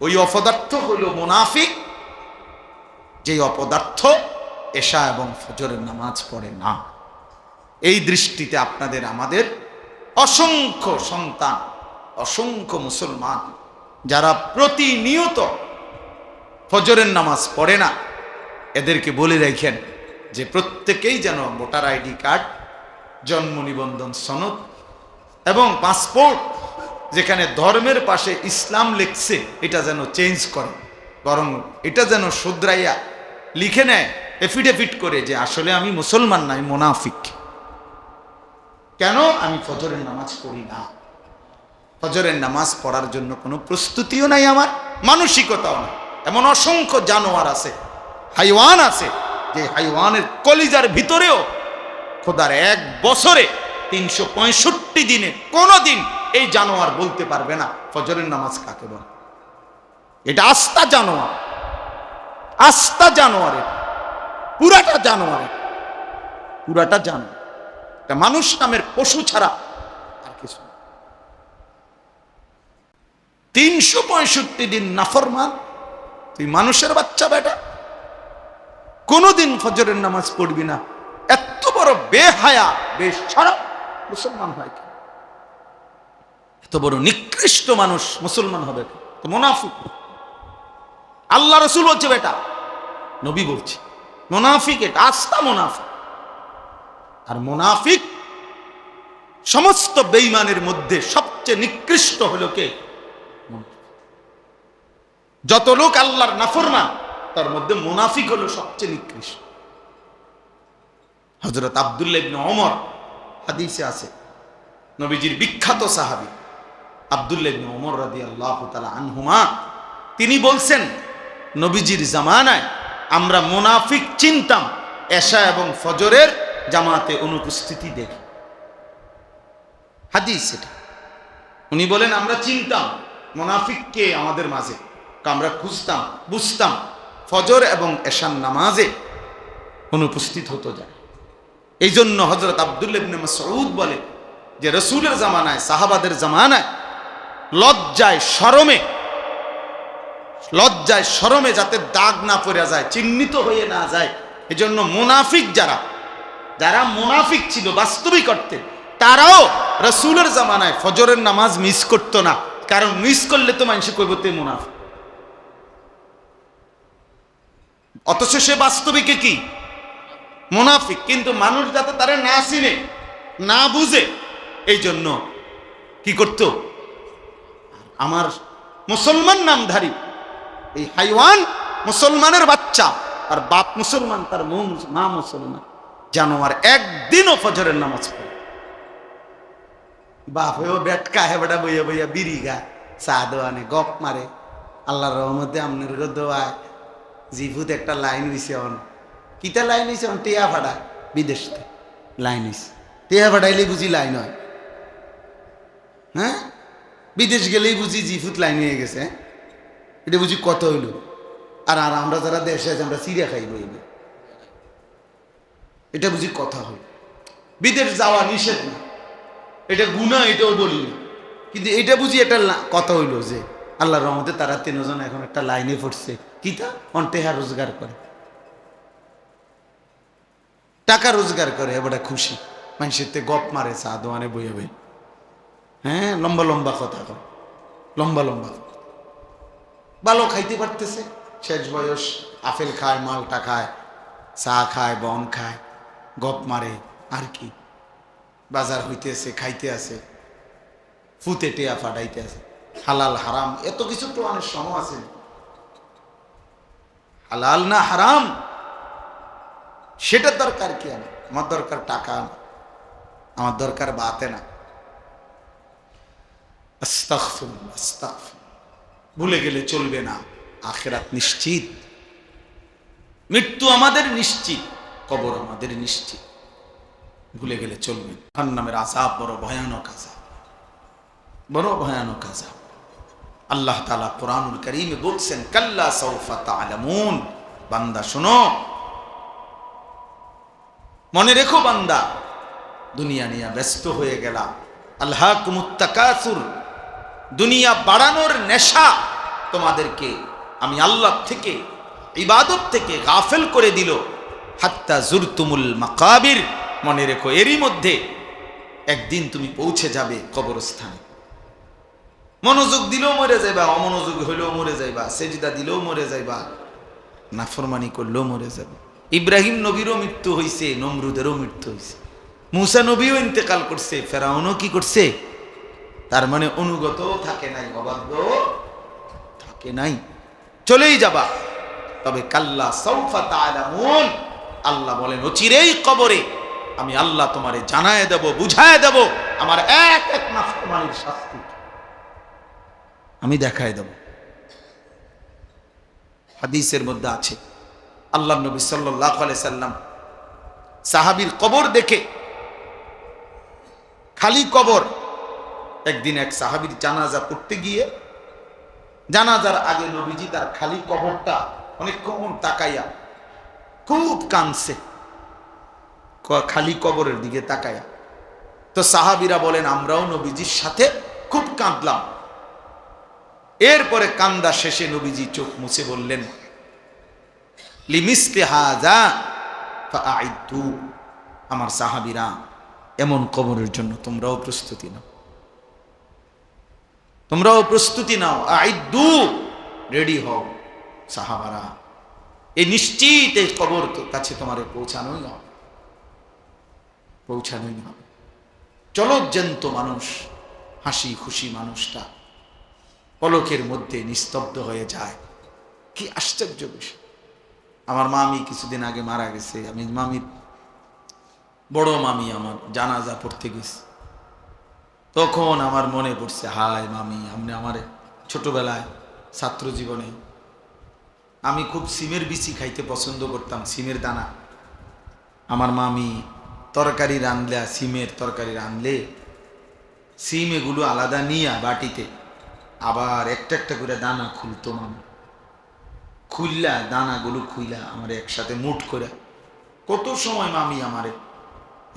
ওই অপদার্থ হইল মুনাফিক, যে অপদার্থ এশা এবং ফজরের নামাজ পড়ে না। এই দৃষ্টিতে আপনাদের আমাদের অসংখ্য সন্তান অসংখ্য মুসলমান যারা প্রতিনিয়ত ফজরের নামাজ পড়ে না, এদেরকে বলে রাখেন যে প্রত্যেকেই যেন ভোটার আইডি কার্ড, জন্ম নিবন্ধন সনদ এবং পাসপোর্ট যেখানে ধর্মের পাশে ইসলাম লিখছে এটা যেন চেঞ্জ করে, বরং এটা যেন শুধরাইয়া লিখে নেয় এফিডেভিট করে যে আসলে আমি মুসলমান নাই, মুনাফিক। কেন? আমি ফজরের নামাজ পড়ি না, ফজরের নামাজ পড়ার জন্য কোনো প্রস্তুতিও নাই, আমার মানসিকতাও নাই। এমন অসংখ্য জানোয়ার আছে, হাইওয়ান আছে, যে হাইওয়ানের কলিজার ভিতরেও খোদার এক বছরে 365 দিনে কোনোদিন এই জানোয়ার বলতে পারবে না ফজরের নামাজ কাকে বলে। এটা আস্তা জানোয়ার, আস্তা জানোয়ার, পুরাটা জানোয়ার, পুরাটা জানোয়ার। এটা মানুষ নামের পশু ছাড়া আর কিছু। 365 দিন নাফরমান, তুই মানুষের বাচ্চা বেটা, কোনদিন ফজরের নামাজ পড়বি না। এত বড় বেহায়া বেশরম মুসলমান হয় কি? এত বড় নিকৃষ্ট মানুষ মুসলমান হবে তো মুনাফিক। আল্লাহ রসুল বলছে বেটা, নবী বলছে মুনাফিক, এটা আস্তা মুনাফিক। আর মুনাফিক সমস্ত বেঈমানের মধ্যে সবচেয়ে নিকৃষ্ট হলো কে? যত লোক আল্লাহর নাফরমান তার মধ্যে মুনাফিক হলো সবচেয়ে নিকৃষ্ট। হযরত আব্দুল্লাহ ইবনে ওমর, হাদিসে আছে, নবীজির বিখ্যাত সাহাবী আব্দুল্লাহ ইবনে ওমর রাদিয়াল্লাহু তাআলা আনহুমা, তিনি বলছেন নবীজির জামানায় আমরা মুনাফিক চিনতাম এশা এবং ফজরের জামাতে অনুপস্থিতি দেখে। হাদিস এটা। উনি বলেন আমরা চিনতাম মুনাফিককে আমাদের মাঝে, আমরা খুঁজতাম, বুঝতাম ফজর এবং এশার নামাজে অনুপস্থিত হতো যায়। এই জন্য হযরত আব্দুল্লাহ ইবনে মাসউদ বলে যে রাসূলের জামানায়, সাহাবাদের জামানায় লজ্জায় শরমে যাতে দাগ না পড়ে যায়, চিহ্নিত হয়ে না যায়, এজন্য মুনাফিক যারা মুনাফিক ছিল বাস্তবিক অর্থে, তারাও রাসূলের জামানায় ফজরের নামাজ মিস করতো না। কারণ মিস করলে তো মানুষ কইব তে মুনাফিক, অথচ সে বাস্তবিকে কি? মুনাফিক। কিন্তু মানুষ যাতে তারে না চিনে, না বুঝে, এই জন্য কি করত? আমার মুসলমান নামধারী এই হাইওয়ান, মুসলমানের বাচ্চা, আর বাপ মুসলমান, তার মা মুসলমান, জানোয়ার, একদিনও ফজরের নামাজ পড়ে। বাপ হয়েও বেটকা হে বেটা বইয়া বইয়া বিড়ি গায়, চা দোয়ানে গপ মারে। আল্লাহর রহমতে আমনের দোয়ায় জিভুত একটা লাইন হইছে। কিতা লাইন হইছে? টেয়া ভাড়া, বিদেশ লাইন হইছে। টেয়া ভাড়াইলেই বুঝি লাইন হয়? হ্যাঁ, বিদেশ গেলেই বুঝি জিফুত লাইন হয়ে গেছে। এটা বুঝি কত হইল? আর আমরা যারা দেশে আছি আমরা চিড়িয়া খাইব, এটা বুঝি কথা হইল। বিদেশ যাওয়া নিষেধ না, এটা গুনাহ, এটাও বলি না, কিন্তু এটা বুঝি এটা কথা হইল যে আল্লাহর রহমতে তারা 3 জন এখন একটা লাইনে পড়ছে। কিতা? টেহা রোজগার করে, টাকা রোজগার করে, এবারে খুশি, মানুষের গপ মারে, চা দোয়ানে বইয়ে বই। হ্যাঁ, লম্বা লম্বা কথা কয়, লম্বা লম্বা ভালো খাইতে পারতেছে, শেষ বয়স, আপেল খায়, মালটা খায়, চা খায়, বন খায়, গপ মারে, আর কি বাজার হইতেছে, খাইতে আছে, ফুতে টেয়া ফাটাইতে আছে। হালাল হারাম এত কিছু তো অনেক সময় আছে। হালাল না হারাম সেটার দরকার কি? আমার দরকার টাকা না, আমার দরকার বাতে না। আস্তাগফিরুল্লাহ, আস্তাগফিরুল্লাহ। ভুলে গেলে চলবে না, আখিরাত নিশ্চিত, মৃত্যু আমাদের নিশ্চিত, কবর আমাদের নিশ্চিত, ভুলে গেলে চলবে। জাহান্নামের আযাব বড় ভয়ানক আযাব, বড় ভয়ানক আযাব। আল্লাহ তাআলা কোরআনুল কারীমে বলছেন, কাল্লা সাউফা তা'লামুন, বান্দা শোনো, মনে রেখো বান্দা, দুনিয়া নিয়ে ব্যস্ত হয়ে গেলা, আলহাকুমুত তাকাসুর, দুনিয়া বাড়ানোর নেশা তোমাদেরকে আমি আল্লাহ থেকে, ইবাদত থেকে গাফেল করে দিল, হাত্তা জুরতুমুল মাকাবির, মনে রেখো এরই মধ্যে একদিন তুমি পৌঁছে যাবে কবরস্থানে। মনোযোগ দিলেও মরে যাইবা, অমনোযোগ হইলেও মরে যাইবা, সেজদা দিলেও মরে যাইবা, নাফরমানি করলেও মরে যাবে। ইব্রাহিম নবীরও মৃত্যু হইছে, নমরুদেরও মৃত্যু হইছে, মুসা নবীও ইন্তেকাল করছে, ফেরাউনও কি করছে? তার মানে অনুগত থাকে নাই, অবাধ্য থাকে নাই, চলেই যাবা। তবে কাল্লা সাউফা তা'লামুন, আল্লাহ বলেন অচিরেই কবরে আমি আল্লাহ তোমারে জানায় দেব, বুঝায় দেব আমার এক এক নাফরমানির শাস্তি আমি দেখায় দেব। হাদিসের মধ্যে আছে আল্লাহ নবী সাল্লাল্লাহু আলাইহি সাল্লাম সাহাবীর কবর দেখে, খালি কবর, একদিন এক সাহাবীর জানাজা পড়তে গিয়ে জানাজার আগে নবীজি তার খালি কবরটা অনেকক্ষণ তাকাইয়া খুব কাঁদছে, খালি কবরের দিকে তাকাইয়া। তো সাহাবীরা বলেন আমরাও নবীজির সাথে খুব কাঁদলাম। এরপরে কান্দা শেষে নবীজি চোখ মুছে বললেন লিমিসলি হাযা ফাআইদু, আমার সাহাবীরা এমন কবরের জন্য তোমরাও প্রস্তুতি নাও, তোমরাও প্রস্তুতি নাও, আইদু, রেডি হও সাহাবারা, এই নিশ্চিত এই কবর কাছে তোমারে পৌঁছানোই হবে, পৌঁছানোই হবে। চলো জ্যান্ত মানুষ, হাসি খুশি মানুষটা পলকের মধ্যে নিস্তব্ধ হয়ে যায়। কি আশ্চর্য বিষয়। আমার মামি কিছুদিন আগে মারা গেছে, আমি মামির বড় মামি আমার জানাজা পড়তে গেছি, তখন আমার মনে পড়ছে হায় মামি, আপনি আমার ছোটবেলায় ছাত্র জীবনে আমি খুব সিমের বিচি খাইতে পছন্দ করতাম, সিমের দানা। আমার মামি তরকারি রাঁধলে, সিমের তরকারি রাঁধলে সিম এগুলো আলাদা নিয়ে বাটিতে আবার একটা একটা করে দানা খুলতো মামি, খুললা দানাগুলো খুইলা আমার একসাথে মুঠ করে কত সময় মামি আমারে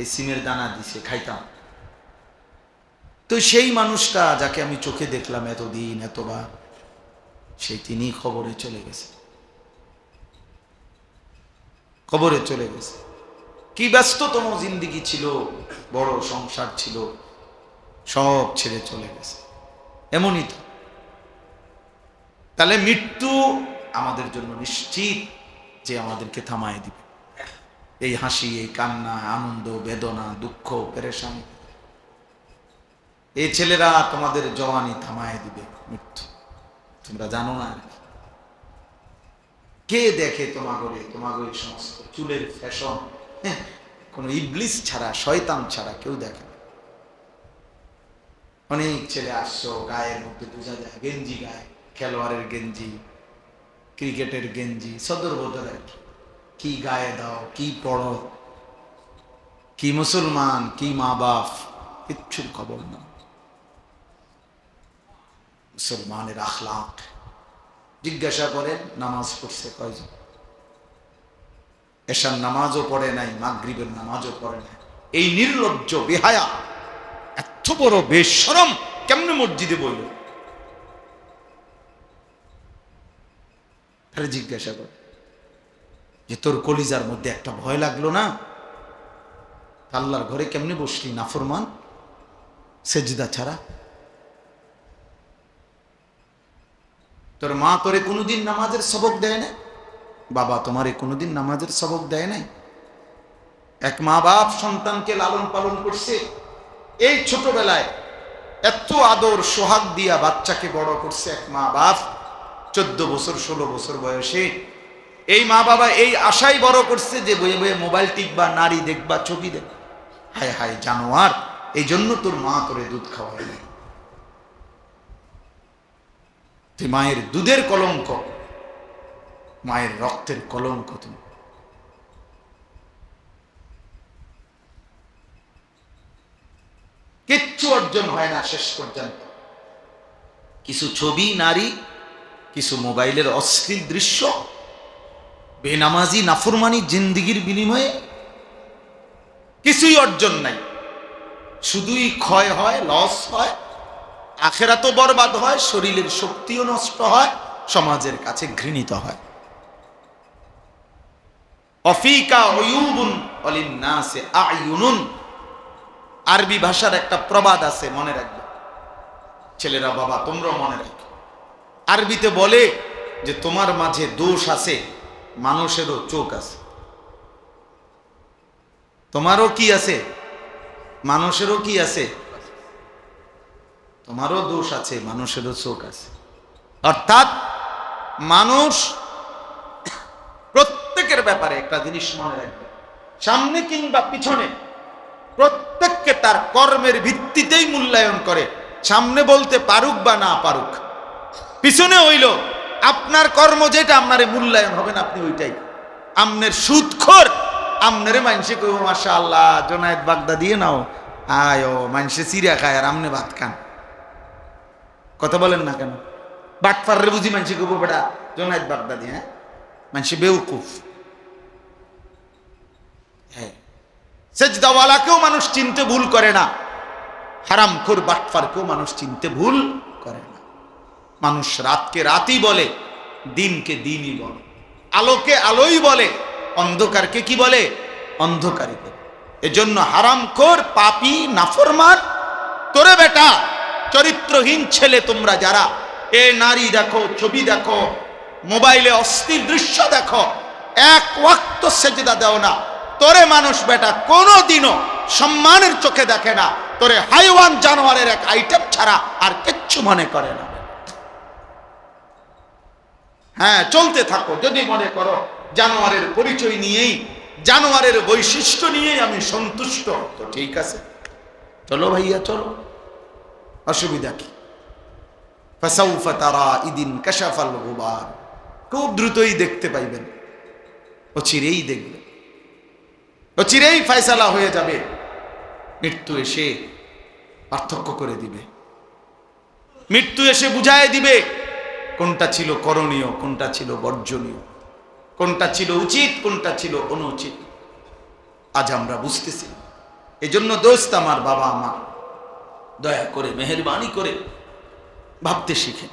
এই সিমের দানা দিছে, খাইতাম। তো সেই মানুষটা যাকে আমি চোখে দেখলাম এতদিন এতবার, সেই তিনি কবরে চলে গেছে, কবরে চলে গেছে। কি ব্যস্ততম জিন্দেগি ছিল, বড় সংসার ছিল, সব ছেড়ে চলে গেছে। এমনই তো। তাহলে মৃত্যু আমাদের জন্য নিশ্চিত যে আমাদেরকে থামায় দিবে। এই হাসি, এই কান্না, আনন্দ, বেদনা, দুঃখ, পেরেশানি, এই ছেলেরা তোমাদের জওয়ানি থামায় দিবে মৃত্যু। তোমরা জানো না কে দেখে তোমাগরে, তোমাগরে সমস্ত চুলের ফ্যাশন, কোন ইবলিস ছাড়া, শয়তান ছাড়া কেউ দেখে না। অনেক ছেলে আসছো, গায়ের মধ্যে বোঝা যায় গেঞ্জি গায়ে, খেলোয়াড়ের গেঞ্জি, ক্রিকেটের গেঞ্জি, সদর বদরের, কি গায়ে দাও, কি পড়ো, কি মুসলমান, কি মা বাপ, কিচ্ছুর খবর না। মুসলমানের আখলাক জিজ্ঞাসা করেন নামাজ পড়ছে কয়জন? এশার নামাজও পড়ে নাই, মাগরিবের নামাজও পড়ে নাই। এই নির্লজ্জ বেহায়া, এত বড় বেশরম কেমনে মসজিদে বইল? তাহলে জিজ্ঞাসা কর যে তোর কলিজার মধ্যে একটা ভয় লাগলো না? আল্লাহর ঘরে কেমনে বসলি নাফরমান, সেজদা ছাড়া? তোর মা তোরে কোনোদিন নামাজের সবক দেয় না? বাবা তোমারে কোনোদিন নামাজের সবক দেয় নাই? এক মা বাপ সন্তানকে লালন পালন করছে, এই ছোটবেলায় এত আদর সোহাগ দিয়া বাচ্চাকে বড় করছে এক মা বাপ। 14 বছর 16 বছর বয়সে এই মা বাবা এই আশাই বড় করছে যে বয়ে বয়ে মোবাইল টিপবা, নারী দেখবা, ছবি দেখবা। হায় হায় জানোয়ার, এই জন্য তোর মা তোরে দুধ খাওয়ায় না। তুই মায়ের দুধের কলঙ্ক, মায়ের রক্তের কলঙ্ক। তুমি কিচ্ছু অর্জন হয় না শেষ পর্যন্ত। কিছু ছবি, নারী, কিছু মোবাইলের অশ্লীল দৃশ্য, বেনামাজি নাফরমানি জিন্দিগির বিনিময়ে কিছুই অর্জন নাই। শুধুই ক্ষয় হয়, লস হয়, আখেরাতও বরবাদ হয়, শরীরের শক্তিও নষ্ট হয়, সমাজের কাছে ঘৃণিত হয়। অফিকা উয়ুবুন ওয়ালিন্নাসি আয়ুনুন, আরবি ভাষার একটা প্রবাদ আছে, মনে রাখবে। ছেলেরা বাবা তোমরাও মনে রাখো, আরবিতে বলে যে তোমার মাঝে দোষ আছে, মানুষেরও চোখ আছে। তোমারও কি আছে? মানুষেরও কি আছে? তোমারও দোষ আছে, মানুষেরও চোখ আছে। অর্থাৎ মানুষ প্রত্যেকের ব্যাপারে একটা জিনিস মনে রাখবে, সামনে কিংবা পিছনে প্রত্যেককে তার কর্মের ভিত্তিতেই মূল্যায়ন করে। সামনে বলতে পারুক বা না পারুক, পিছনে হইল আপনার কর্ম যেটা আপনারে মূল্যায়ন হবে না, আপনি ওইটাই। আমনের সুদখোর আমনেরে মানসে কইব মাশাআল্লাহ জোনায়েদ বাগদা দিয়ে নাও, আয় মানসে চিড়া খায় আর আমনে ভাত খান। কথা বলেন না কেন? বাটফাররে বুঝি মানসে কইব বেটা জোনায়েদ বাগদা দিয়ে, হ্যাঁ মানসে বেউকুফ। হ্যাঁ, সেজদাওয়ালাকেও মানুষ চিনতে ভুল করে না, হারামখোর বাটফারকেও মানুষ চিনতে ভুল করে না। মানুষ রাতকে রাতই বলে, দিনকে দিনই বলে, আলোকে আলোই বলে, অন্ধকারকে কি বলে? অন্ধকারই বলে। এজন্য হারামখোর পাপী নাফরমান তোরে বেটা চরিত্রহীন ছেলে তোমরা যারা এ নারী দেখো, ছবি দেখো, মোবাইলে অশ্লীল দৃশ্য দেখো, এক ওয়াক্ত সেজদা দাও না, তোরে মানুষ বেটা কোনোদিনও সম্মানের চোখে দেখে না, তোরে হাইওয়ান জানোয়ারের এক আইটেম ছাড়া আর কিচ্ছু মনে করে না। হ্যাঁ, চলতে থাকো, যদি মনে করো জানোয়ারের পরিচয় নিয়েই, জানোয়ারের বৈশিষ্ট্য নিয়েই আমি সন্তুষ্ট, তো ঠিক আছে, চলো ভাইয়া চলো, অসুবিধা কি? ফাসাউফা তারা ইদিন কাশাফাল গুবার, খুব দ্রুতই দেখতে পাইবেন, অচিরেই দেখবে, অচিরেই ফয়সালা হয়ে যাবে। মৃত্যু এসে পার্থক্য করে দিবে, মৃত্যু এসে বুঝায় দিবে কোনটা ছিল করণীয়, কোনটা ছিল বর্জনীয়, কোনটা ছিল উচিত, কোনটা ছিল অনুচিত। আজ আমরা বুঝতেছি। এজন্য দোস্ত আমার, বাবা আমার, দয়া করে মেহেরবানি করে ভাবতে শিখেন।